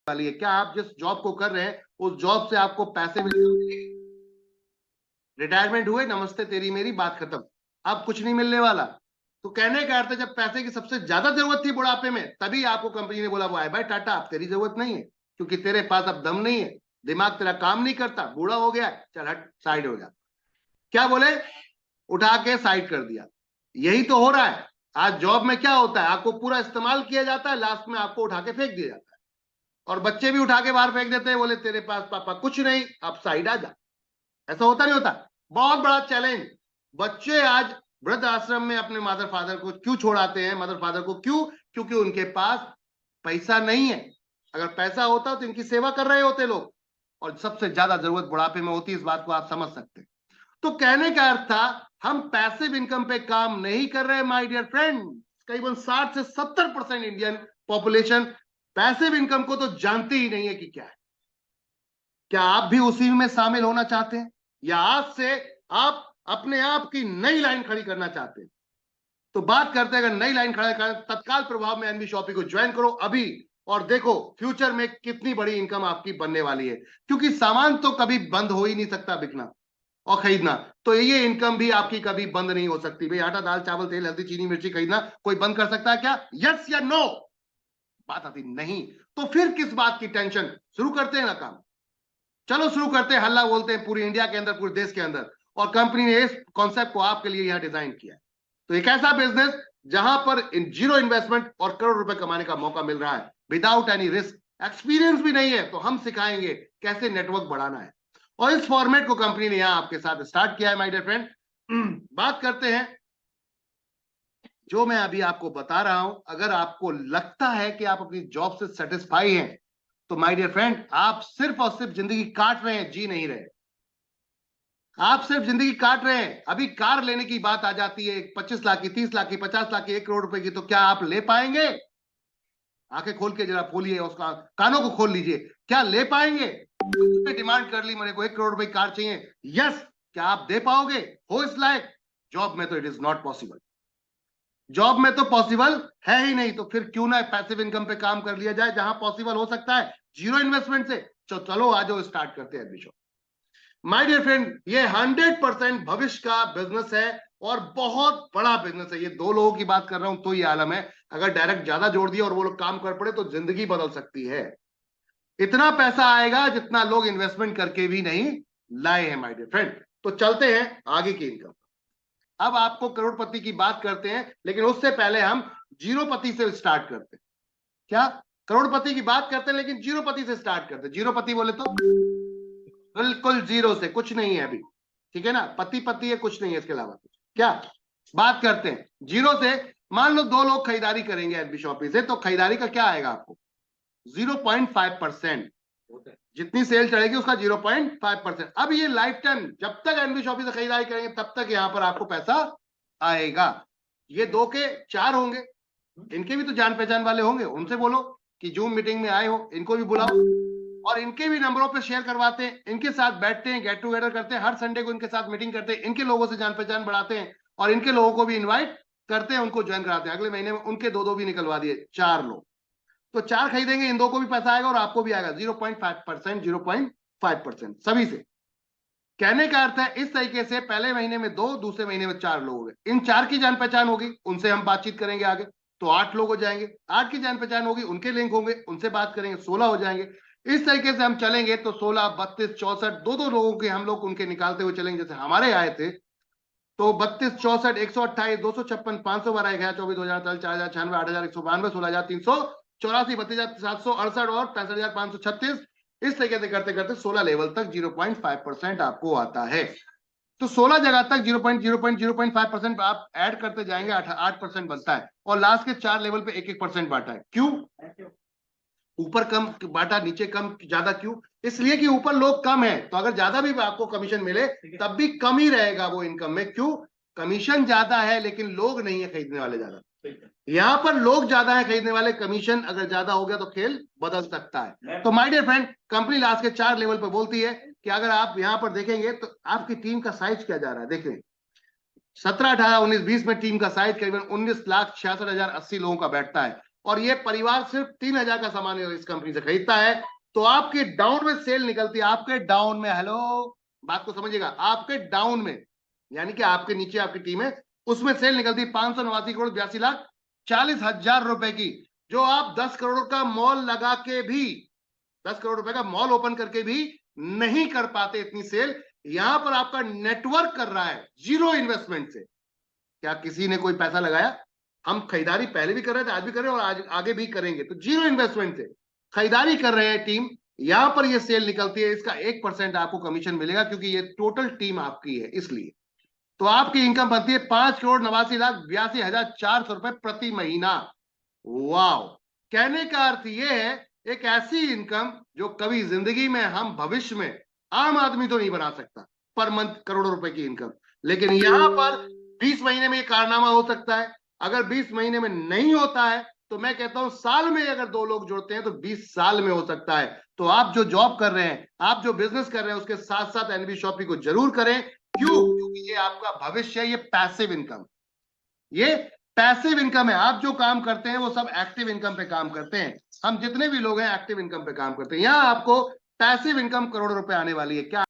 वाली है। क्या आप जिस जॉब को कर रहे हैं उस जॉब से आपको पैसे मिलेंगे? रिटायरमेंट हुए, नमस्ते तेरी मेरी बात खत्म, अब कुछ नहीं मिलने वाला। तो कहने का अर्थ है जब पैसे की सबसे ज्यादा जरूरत थी बुढ़ापे में, तभी आपको कंपनी ने बोला बाय बाय टाटा, अब तेरी जरूरत नहीं है, क्योंकि तेरे पास अब दम नहीं है, दिमाग तेरा काम नहीं करता, बूढ़ा हो गया, चल हट साइड हो जा। क्या बोले? उठा के साइड कर दिया। यही तो हो रहा है आज जॉब में। क्या होता है, आपको पूरा इस्तेमाल किया जाता है, लास्ट में आपको उठा के फेंक दिया जाता है। और बच्चे भी उठा के बाहर फेंक देते हैं, बोले तेरे पास पापा कुछ नहीं, अब साइड आ जा। ऐसा होता नहीं होता? बहुत बड़ा चैलेंज। बच्चे आज वृद्ध आश्रम में अपने मदर फादर को क्यों छोड़ाते हैं? मदर फादर को क्यों? क्योंकि उनके पास पैसा नहीं है। अगर पैसा होता तो इनकी सेवा कर रहे होते लोग। और सबसे ज्यादा जरूरत बुढ़ापे में होती है, इस बात को आप समझ सकते हैं। तो कहने का अर्थ था हम पैसिव इनकम पे काम नहीं कर रहे माय डियर फ्रेंड। करीबन 60 से 70% इंडियन पॉपुलेशन पैसिव इनकम को तो जानती ही नहीं है कि क्या है। क्या आप भी उसी में शामिल होना चाहते हैं, या आज से आप अपने आप की नई लाइन खड़ी करना चाहते हैं? तो बात करते हैं, अगर नई लाइन खड़ा कर तत्काल प्रभाव में एनबी शॉपी को ज्वाइन करो अभी, और देखो फ्यूचर में कितनी बड़ी इनकम आपकी बनने वाली है। क्योंकि सामान तो कभी बंद हो ही नहीं सकता बिकना और खरीदना, तो ये इनकम भी आपकी कभी बंद नहीं हो सकती। भाई आटा दाल चावल तेल हल्दी चीनी मिर्ची खरीदना कोई बंद कर सकता है क्या? यस या नो? बात आती नहीं। तो फिर किस बात की टेंशन? शुरू करते हैं ना काम। चलो शुरू करते हैं, हल्ला बोलते हैं पूरी इंडिया के अंदर, पूरे देश के अंदर। और कंपनी ने इस कॉन्सेप्ट को आपके लिए यहां डिजाइन किया है। तो एक ऐसा बिजनेस जहां पर जीरो इन्वेस्टमेंट और करोड़ रुपए कमाने का मौका मिल रहा है विदाउट एनी रिस्क। एक्सपीरियंस भी नहीं है तो हम सिखाएंगे कैसे नेटवर्क बढ़ाना है। और इस फॉर्मेट को कंपनी ने यहां आपके साथ स्टार्ट किया है माय डियर फ्रेंड। बात करते हैं, जो मैं अभी आपको बता रहा हूं, अगर आपको लगता है कि आप अपनी जॉब से सेटिस्फाई हैं, तो माय डियर फ्रेंड आप सिर्फ और सिर्फ जिंदगी काट रहे हैं, जी नहीं रहे। आप सिर्फ जिंदगी काट रहे हैं। अभी कार लेने की बात आ जाती है, 25 लाख की, 30 लाख की, 50 लाख की, 1 करोड़ रुपए की, तो क्या आप ले पाएंगे? आंखें खोल के जरा खोलिए, उसका कानों को खोल लीजिए, क्या ले पाएंगे? डिमांड कर ली, मेरे को 1 करोड़ रुपए की कार चाहिए, यस, क्या आप दे पाओगे? हो इस लायक? जॉब में तो it is not possible. Job में तो पॉसिबल है ही नहीं, तो फिर क्यों ना पैसिव इनकम पे काम कर लिया जाए जहां पॉसिबल हो सकता है जीरो इन्वेस्टमेंट से। चलो आ जाओ, स्टार्ट करते हैं एडमिशन। माय डियर फ्रेंड, ये 100% भविष्य का बिजनेस है और बहुत बड़ा बिजनेस है। ये 2 लोगों की बात कर रहा हूं तो ये आलम है। अगर डायरेक्ट ज्यादा जोड़ दिया और वो लोग काम कर पड़े तो जिंदगी बदल सकती है। इतना पैसा आएगा जितना लोग इन्वेस्टमेंट करके भी नहीं लाए हैं माय डियर फ्रेंड। तो चलते हैं आगे की इनकम। अब आपको करोड़पति की बात करते हैं, लेकिन उससे पहले हम जीरोपति से स्टार्ट करते हैं। क्या? करोड़पति की बात करते हैं लेकिन जीरोपति से स्टार्ट करते हैं। जीरोपति बोले तो बिल्कुल जीरो से, कुछ नहीं है अभी, ठीक है ना? पति पति है, कुछ नहीं है इसके अलावा कुछ। क्या बात करते हैं जीरो से? मान लो 2 लोग खरीदारी करेंगे एनबी शॉपी से, तो खरीदारी का क्या आएगा आपको? 0.5%। जितनी सेल चढ़ेगी उसका 0.5%। अब ये लाइफ टाइम जब तक एनबी शॉपी से खरीदारी करेंगे तब तक यहां पर आपको पैसा आएगा। ये 2 के 4 होंगे, इनके भी तो जान पहचान वाले होंगे, उनसे बोलो कि जूम मीटिंग में आए हो, इनको भी बुलाओ और इनके भी नंबरों पे शेयर करवाते हैं, इनके साथ बैठते हैं, गेट टुगेदर करते हैं, हर संडे को इनके साथ मीटिंग करते हैं, इनके लोगों से जान पहचान बढ़ाते हैं और इनके लोगों को भी इनवाइट करते हैं, उनको ज्वाइन कराते हैं। अगले महीने में उनके 2 भी निकलवा दिए, 4 लोग। तो 4 खरीदेंगे, इन 2 को भी पैसा आएगा और आपको भी आएगा 0.5%, 0.5% सभी से। कहने का अर्थ है इस तरीके से पहले महीने में 2, दूसरे महीने में 4 लोग हो गए। इन 4 की जान पहचान होगी, उनसे हम बातचीत करेंगे आगे, तो 8 लोग हो जाएंगे। 8 की जान पहचान होगी, उनके लिंक होंगे, उनसे बात करेंगे, 16 हो जाएंगे। इस तरीके से हम चलेंगे तो 16, 32, 64, 2 लोगों के हम लोग उनके निकालते हुए चलेंगे। जैसे हमारे आए थे तो 32, 64, 128, 256, 512, 11, 24, 2000, 4096, 8192, 16384, 32,768 और 65,536। इस तरीके से करते करते 16 लेवल तक 0.5% आपको आता है। तो 16 जगह तक 0.5% आप ऐड करते जाएंगे, 8% बनता है और लास्ट के 4 लेवल पे 1-1% बांटा है। क्यों? ऊपर कम बांटा, नीचे कम, ज्यादा क्यों? इसलिए कि ऊपर लोग कम है, तो अगर ज्यादा भी आपको कमीशन मिले तब भी कम ही रहेगा वो इनकम में। क्यों? कमीशन ज्यादा है लेकिन लोग नहीं है खरीदने वाले ज्यादा। यहां पर लोग ज्यादा है खरीदने वाले, कमीशन अगर ज्यादा हो गया तो खेल बदल सकता है। तो my dear friend, company last के 4 लेवल पर बोलती है कि अगर आप यहां पर देखेंगे तो आपकी टीम का साइज क्या जा रहा है, देखें 17, 18, 19, 20 में टीम का साइज करीबन 19,66,080 लोगों का बैठता है। और ये परिवार सिर्फ 3,000 का सामान इस कंपनी से खरीदता है, तो आपके डाउन में सेल निकलती है, आपके डाउन में, हेलो बात को समझिएगा, आपके डाउन में यानी कि आपके नीचे आपकी टीम है, उसमें सेल निकलती है 589,82,40,000 रुपए की, जो आप 10 करोड़ का मॉल लगा के भी, 10 करोड़ रुपए का मॉल ओपन करके भी नहीं कर पाते इतनी सेल। यहां पर आपका नेटवर्क कर रहा है जीरो इन्वेस्टमेंट से। क्या किसी ने कोई पैसा लगाया? हम खरीदारी पहले भी कर रहे थे, आज भी कर रहे हैं और आज आगे भी करेंगे, तो जीरो इन्वेस्टमेंट से खरीदारी कर रहे हैं टीम, यहां पर ये सेल निकलती है, इसका 1% आपको कमीशन मिलेगा क्योंकि ये टोटल टीम आपकी है, इसलिए तो आपकी इनकम बनती है 5,89,82,400 रुपए प्रति महीना। वाओ! कहने का अर्थ ये है, एक ऐसी इनकम जो कभी जिंदगी में हम भविष्य में, आम आदमी तो नहीं बना सकता पर मंथ करोड़ों रुपए की इनकम, लेकिन यहां पर 20 महीने में ये कारनामा हो सकता है। अगर 20 महीने में नहीं होता है तो मैं कहता हूं साल में अगर 2 लोग जुड़ते हैं तो 20 साल में हो सकता है। तो आप जो जॉब कर रहे हैं, आप जो बिजनेस कर रहे हैं, उसके साथ साथ एनबी शॉपी को जरूर करें। क्यों? क्योंकि ये आपका भविष्य है, ये पैसिव इनकम, ये पैसिव इनकम है। आप जो काम करते हैं वो सब एक्टिव इनकम पे काम करते हैं, हम जितने भी लोग हैं एक्टिव इनकम पे काम करते हैं। यहां आपको पैसिव इनकम करोड़ों रुपए आने वाली है। क्या